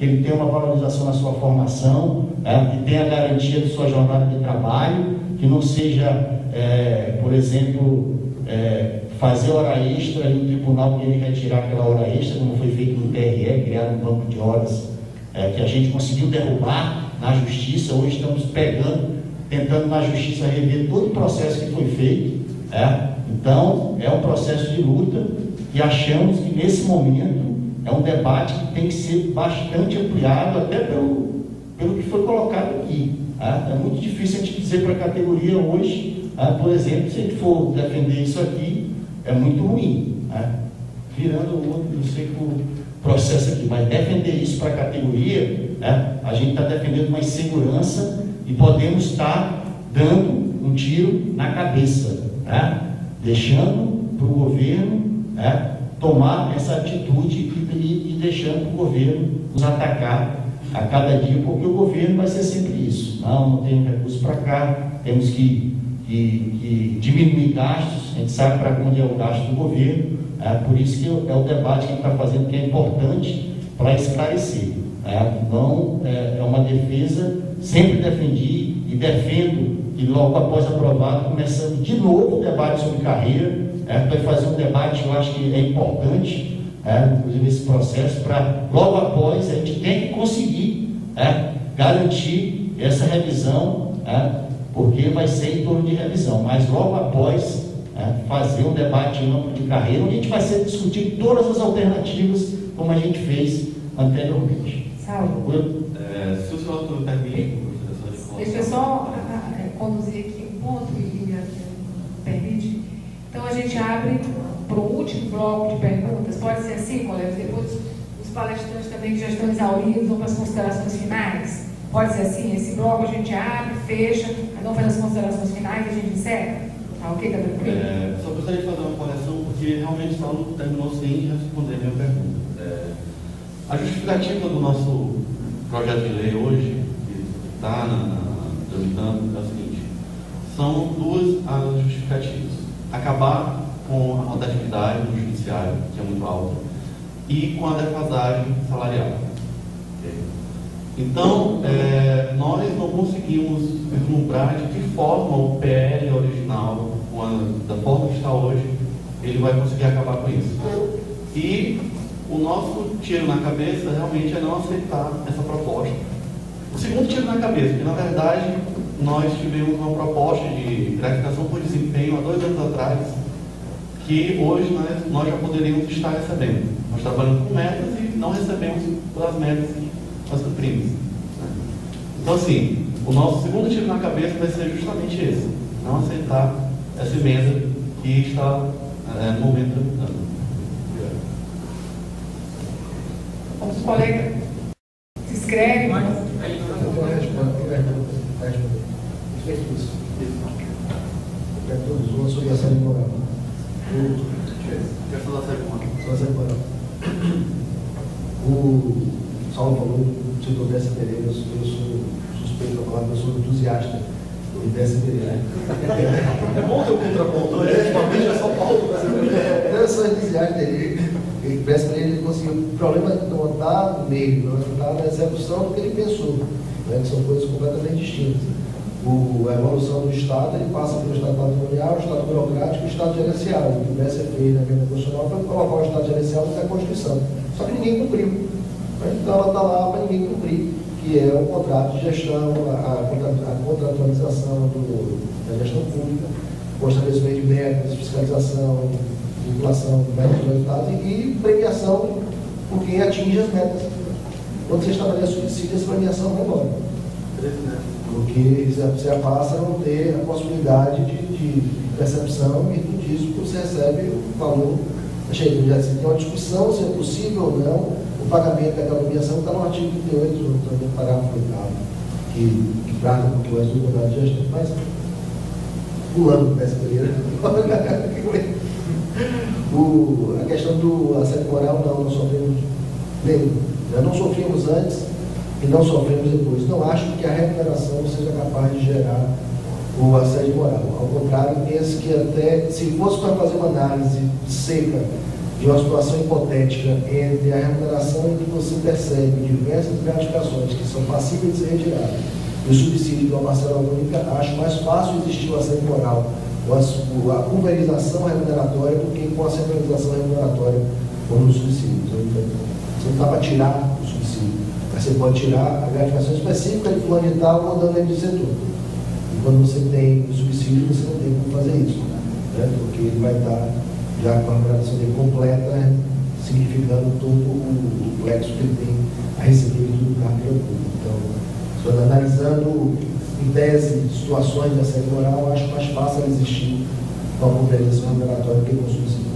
que ele tenha uma valorização na sua formação, que tenha a garantia de sua jornada de trabalho, que não seja, por exemplo, fazer hora extra e o tribunal querer retirar aquela hora extra, como foi feito no TRE, criar um banco de horas que a gente conseguiu derrubar na justiça. Hoje estamos tentando na justiça rever todo o processo que foi feito. Então, é um processo de luta e achamos que nesse momento é um debate que tem que ser bastante ampliado, até pelo que foi colocado aqui. É muito difícil a gente dizer para a categoria hoje, por exemplo, se a gente for defender isso aqui, é muito ruim. Virando o outro, não sei o processo aqui, mas defender isso para a categoria, a gente está defendendo uma insegurança e podemos estar dando um tiro na cabeça, deixando para o governo tomar essa atitude e deixando o governo nos atacar a cada dia, porque o governo vai ser sempre isso. Não tem recurso para cá, temos que diminuir gastos, a gente sabe para onde é o gasto do governo, por isso que é o debate que a gente está fazendo, que é importante para esclarecer. Então, é uma defesa, sempre defendi e defendo, e logo após aprovado, começando de novo o debate sobre carreira. Vai fazer um debate, eu acho que é importante, inclusive esse processo, para logo após a gente tem que conseguir garantir essa revisão, porque vai ser em torno de revisão, mas logo após fazer um debate amplo de carreira, onde a gente vai discutir todas as alternativas, como a gente fez anteriormente. Salvo. Se o senhor me permite, deixa eu só conduzir aqui um ponto, e permite. Então, a gente abre para o último bloco de perguntas. Pode ser assim, colegas? Depois, os palestrantes também que já estão exauridos vão para as considerações finais. Pode ser assim? Esse bloco a gente abre, fecha, vamos fazer as considerações finais e a gente encerra? Tá ok? Tá tranquilo? Só gostaria de fazer uma correção, porque realmente só não terminou sem responder a minha pergunta. A justificativa do nosso projeto de lei hoje, que está tramitando, é o seguinte: são duas as justificativas. Acabar com a rotatividade no judiciário, que é muito alta, e com a defasagem salarial. Então, nós não conseguimos vislumbrar de que forma o PL original, da forma que está hoje, ele vai conseguir acabar com isso. E o nosso tiro na cabeça realmente é não aceitar essa proposta. O segundo tiro na cabeça, porque na verdade nós tivemos uma proposta de gratificação por desempenho há 2 anos atrás, que hoje nós já poderíamos estar recebendo. Nós trabalhamos com metas e não recebemos pelas metas que nós cumprimos. Então, assim, o nosso segundo tiro na cabeça vai ser justamente esse: não aceitar essa emenda que está no momento tramitando. Os colegas se inscrevem. Uma sobre a série moral. O Saulo falou, citou o Décio Pereira, eu sou suspeito de falar, eu sou entusiasta do Décio Pereira. É bom ter um contraponto, ultimamente é São Paulo. Eu sou entusiasta dele. O Décio Pereira ele conseguiu. O problema não está no meio, não está na execução do que ele pensou, que são coisas completamente distintas. A evolução do Estado, ele passa pelo Estado patrimonial, o Estado burocrático e o Estado gerencial. O que o BSF fez na emenda constitucional foi colocar o Estado gerencial na Constituição. Só que ninguém cumpriu. Então ela está lá para ninguém cumprir, que é o contrato de gestão, a contratualização da gestão pública, o estabelecimento de metas, fiscalização, vinculação de metas de resultados e premiação por quem atinge as metas. Quando você estabelece o subsídio, essa premiação vai embora. Porque você passa a não ter a possibilidade de percepção e tudo disso, porque você recebe o valor. Tem uma discussão se é possível ou não o pagamento daquela premiação, está no artigo 38, no parágrafo 8, que trata um pouco mais do contrato de gestão, mas pulando para essa pereira. A questão do assédio moral, não sofremos nenhum. Nós não sofremos antes e não sofremos depois. Não acho que a remuneração seja capaz de gerar o assédio moral. Ao contrário, penso que até, se fosse para fazer uma análise seca de uma situação hipotética entre a remuneração em que você percebe diversas gratificações que são passíveis de ser retiradas e o subsídio de uma parcela única, acho mais fácil existir o assédio moral ou a pulverização remuneratória do que com a centralização remuneratória ou no subsídio. Você não está para tirar o subsídio, mas você pode tirar a gratificação específica de fulano de tal mandando ele de setor. E quando você tem o subsídio, você não tem como fazer isso, né? Porque ele vai estar já com a remuneração dele completa, significando todo o plexo que ele tem a receber do cargo público. Então, analisando em tese situações de assédio moral, acho mais fácil existir uma pulverização remuneratória do que com subsídio.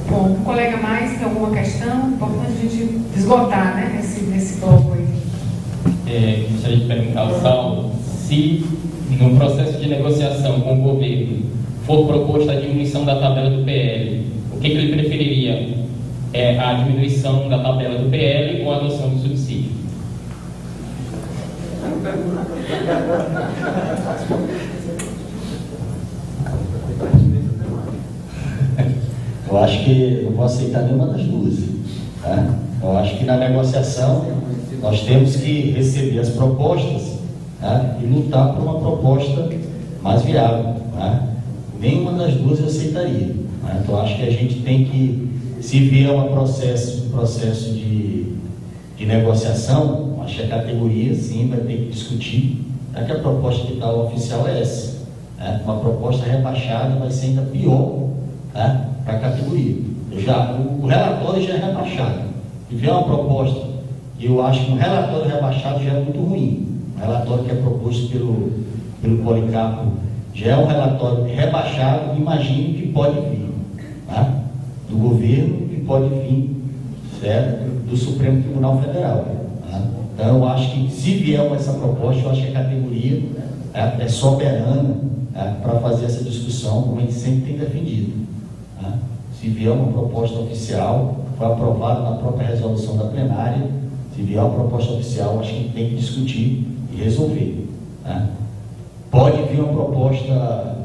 Bom, colega mais, tem alguma questão? Importante a gente esgotar, né, nesse bloco aí. Gostaria de perguntar ao Saulo se no processo de negociação com o governo for proposta a diminuição da tabela do PL, o que ele preferiria? A diminuição da tabela do PL ou a adoção do subsídio? Eu acho que não vou aceitar nenhuma das duas. Tá? Eu acho que na negociação nós temos que receber as propostas, tá? E lutar por uma proposta mais viável. Tá? Nenhuma das duas eu aceitaria. Tá? Então acho que a gente tem que, se vier um processo de negociação, acho que a categoria sim vai ter que discutir, tá? Que a proposta que está oficial é essa. Tá? Uma proposta rebaixada vai ser ainda pior, tá? Para a categoria. O relatório já é rebaixado. Se vier uma proposta, eu acho que um relatório rebaixado já é muito ruim. O relatório que é proposto pelo Policarpo já é um relatório rebaixado, imagine que pode vir, tá? Do governo, que pode vir, certo? Do Supremo Tribunal Federal. Tá? Então, eu acho que se vier essa proposta, eu acho que a categoria é soberana, tá? Para fazer essa discussão, como a gente sempre tem defendido. Se vier uma proposta oficial, foi aprovada na própria resolução da plenária, se vier uma proposta oficial, acho que a gente tem que discutir e resolver. Tá? Pode vir uma proposta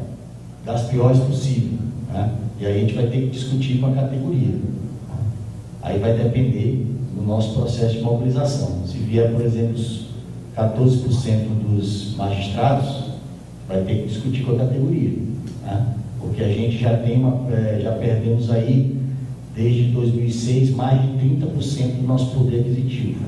das piores possíveis, tá? E aí a gente vai ter que discutir com a categoria. Aí vai depender do nosso processo de mobilização. Se vier, por exemplo, os 14% dos magistrados, vai ter que discutir com a categoria. Tá? Porque a gente já perdemos aí, desde 2006, mais de 30% do nosso poder aquisitivo.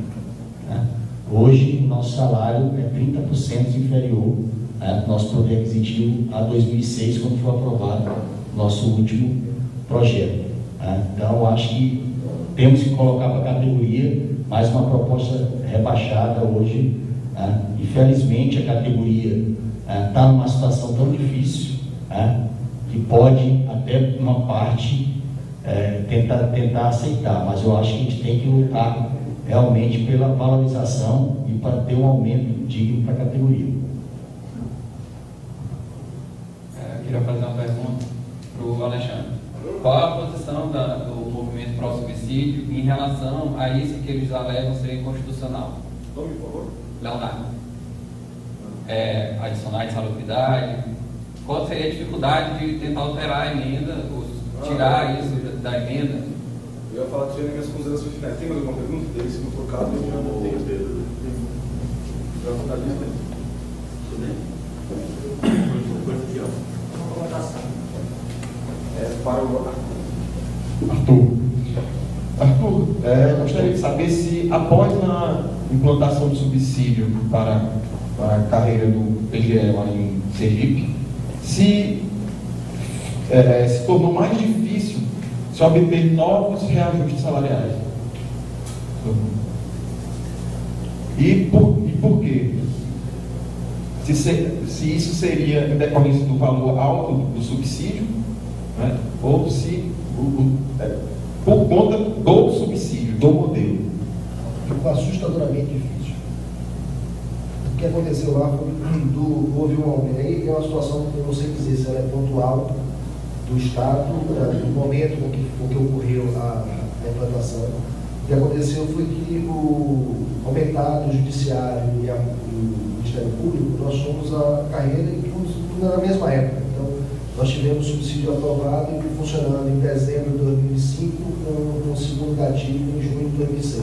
Né? Hoje, o nosso salário é 30% inferior, né, do nosso poder aquisitivo a 2006, quando foi aprovado o nosso último projeto. Né? Então, acho que temos que colocar para a categoria mais uma proposta rebaixada hoje. Né? Infelizmente, a categoria está numa situação tão difícil, né, que pode até uma parte tentar aceitar, mas eu acho que a gente tem que lutar realmente pela valorização e para ter um aumento digno para a categoria. Eu queria fazer uma pergunta para o Alexandre. Qual a posição do movimento pró-subsídio em relação a isso que eles alegam ser inconstitucional? Nome, por favor. Leonardo. Adicionar a insalubridade. Qual seria a dificuldade de tentar alterar a emenda, ou tirar isso da emenda? Eu ia falar que tinha minhas considerações finais. Tem mais alguma pergunta? Tem, se não for caso, eu já não tenho. Já vou dar lista. Tudo bem? Para o Arthur, gostaria de saber se, após a implantação do subsídio para a carreira do PGE lá em Sergipe, se tornou mais difícil se obter novos reajustes salariais. E por quê? Se isso seria em decorrência do valor alto do subsídio, né, ou se por conta do subsídio, do modelo. Ficou assustadoramente difícil. O que aconteceu lá foi houve um aumento. Aí é uma situação que eu não sei dizer se ela é pontual do Estado, do momento com que ocorreu a implantação. O que aconteceu foi que o aumentado, o Judiciário e o Ministério Público, nós somos a carreira e tudo na mesma época. Então, Nós tivemos subsídio aprovado e funcionando em dezembro de 2005, com um segundo gatilho em junho de 2006.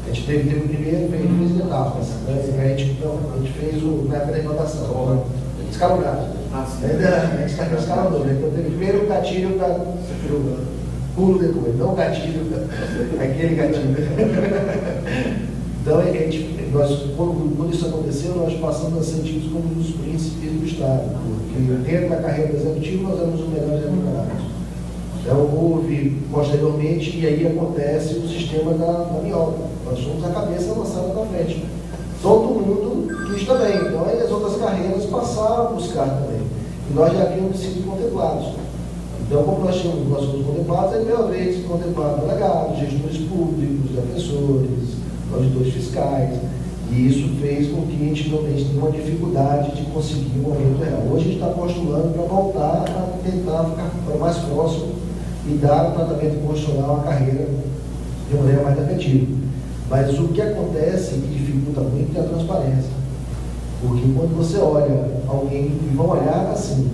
A gente teve o primeiro, fez etapas. Né? A gente fez na época da implantação, escalonado. A gente escalonou, né? Então teve primeiro o gatilho para pulo depois, não o gatilho, aquele gatilho. Então, quando isso aconteceu, nós passamos a ser tidos como um dos príncipes do Estado, porque dentro da carreira do executivo nós éramos os melhores remunerados. Então, houve posteriormente, e aí acontece o sistema da minhoca. Nós somos a cabeça lançada para frente. Todo mundo quis também, então aí as outras carreiras passaram a buscar também. E nós já havíamos sido contemplados. Então, como nós fomos contemplados, aí veio a vez de contemplar delegados, gestores públicos, defensores, auditores fiscais, e isso fez com que a gente não tenha uma dificuldade de conseguir um aumento real. Hoje a gente está postulando para voltar a tentar ficar mais próximo e dar um tratamento constitucional à carreira de maneira mais efetiva. Mas o que acontece que dificulta muito é a transparência. Porque quando você olha alguém, e vão olhar assim,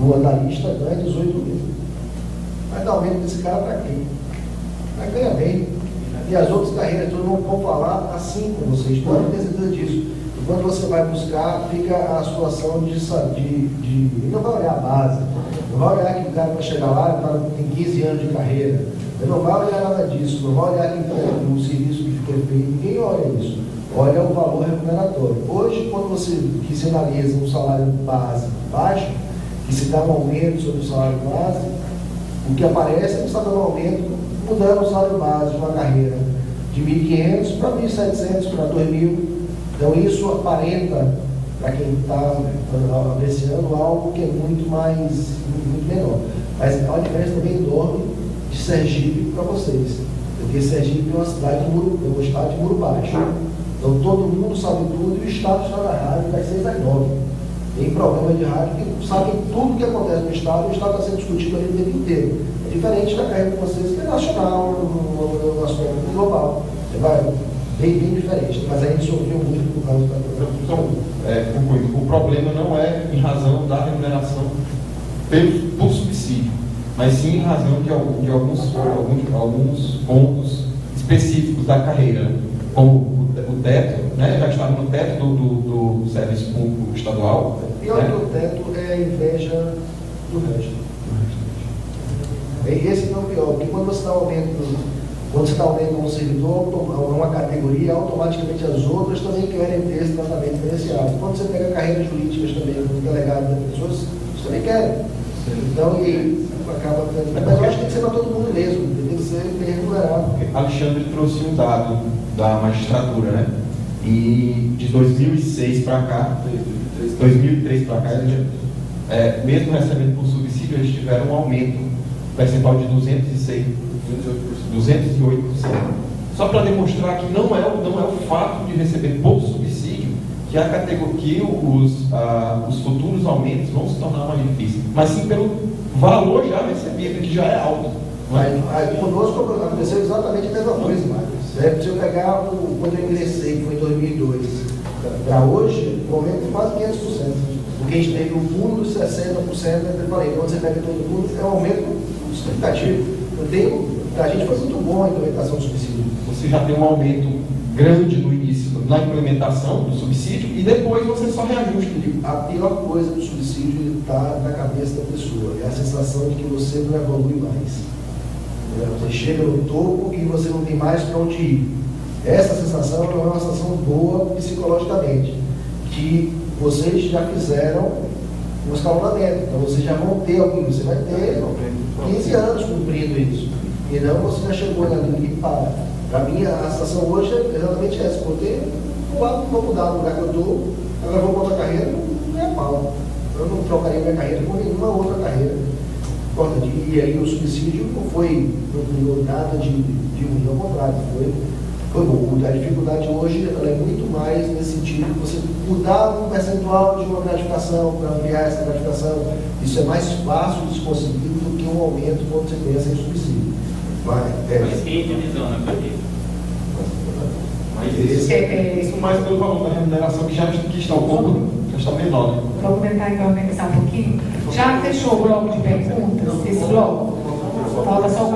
o analista ganha 18 mil. Vai dar aumento desse cara para quem? Vai ganhar bem. E as outras carreiras todas não vão falar assim com vocês, podem ter certeza disso. E quando você vai buscar, fica a situação de ele não vai olhar a base, não vai olhar que o cara para chegar lá tem 15 anos de carreira, ele não vai olhar nada disso, não vai olhar o serviço que fica feito, ninguém olha isso, olha o valor remuneratório. Hoje, quando que se analisa um salário base baixo, que se dá um aumento sobre o salário base, o que aparece é que está dando um aumento, mudando o salário base de uma carreira de 1.500 para 1.700, para 2.000. Então, isso aparenta, para quem está apreciando, algo que é muito menor. Mas há uma diferença também enorme de Sergipe para vocês. Porque Sergipe é uma cidade é um estado de muro baixo. Então, todo mundo sabe tudo e o Estado está na rádio das 6 às 9. Tem programa de rádio que sabem tudo que acontece no Estado e o Estado está sendo discutido ali o tempo inteiro. É diferente da carreira de vocês, que é nacional, no aspecto global. Vai bem diferente, mas a gente sofreu muito por causa da concluindo, o problema não é em razão da remuneração por subsídio, mas sim em razão de alguns pontos específicos da carreira, como o teto, né? Já está no teto do serviço público estadual. Pior que o teto é a inveja do resto. Esse não é o pior, porque quando você está aumentando um servidor, uma categoria, automaticamente as outras também querem ter esse tratamento diferenciado. Quando você pega carreiras jurídicas também, como delegado de pessoas, eles também querem. Então, e acaba tendo. Mas eu acho que tem que ser para todo mundo mesmo, tem que ser bem remunerado. Alexandre trouxe um dado da magistratura, né? E de 2006 para cá, 2003 para cá, mesmo recebendo por subsídio, eles tiveram um aumento percentual de 208%. Só para demonstrar que não é o fato de receber pouco subsídio que a categoria, que os futuros aumentos vão se tornar mais difíceis, mas sim pelo valor já recebido, que já é alto. Aí conosco aconteceu exatamente a mesma coisa. Se eu pegar quando eu ingressei, que foi em 2002, para hoje, o aumento é quase 500%. Porque a gente teve um fundo de 60%, eu falei, quando você pega todo mundo, é um aumento significativo. A gente foi muito bom a implementação do subsídio. Você já tem um aumento grande no início, na implementação do subsídio, e depois você só reajusta. A pior coisa do subsídio está na cabeça da pessoa, é a sensação de que você não evolui mais. Você chega no topo e você não tem mais para onde ir. Essa sensação não é uma sensação boa psicologicamente, que vocês já fizeram um escalonamento, então vocês já vão ter alguém, você vai ter 15 anos cumprindo isso, e não você já chegou na linha e para. Para mim, a situação hoje é exatamente essa, porque não vou mudar do lugar que eu estou, agora vou para outra carreira, não é mal. Eu não trocaria minha carreira por nenhuma outra carreira. E aí o subsídio não criou nada de ruim, ao contrário, foi bom. A dificuldade hoje ela é muito mais nesse sentido de você mudar um percentual de uma gratificação para ampliar essa gratificação. Isso é mais fácil de se conseguir do que um aumento quando você pensa em subsídio. Mas quem divisão, né, Mas isso mais pelo valor da remuneração que está um pouco custa menor, né? Vou comentar e vai organizar um pouquinho. Já fechou o bloco de perguntas? Esse bloco? Falta só o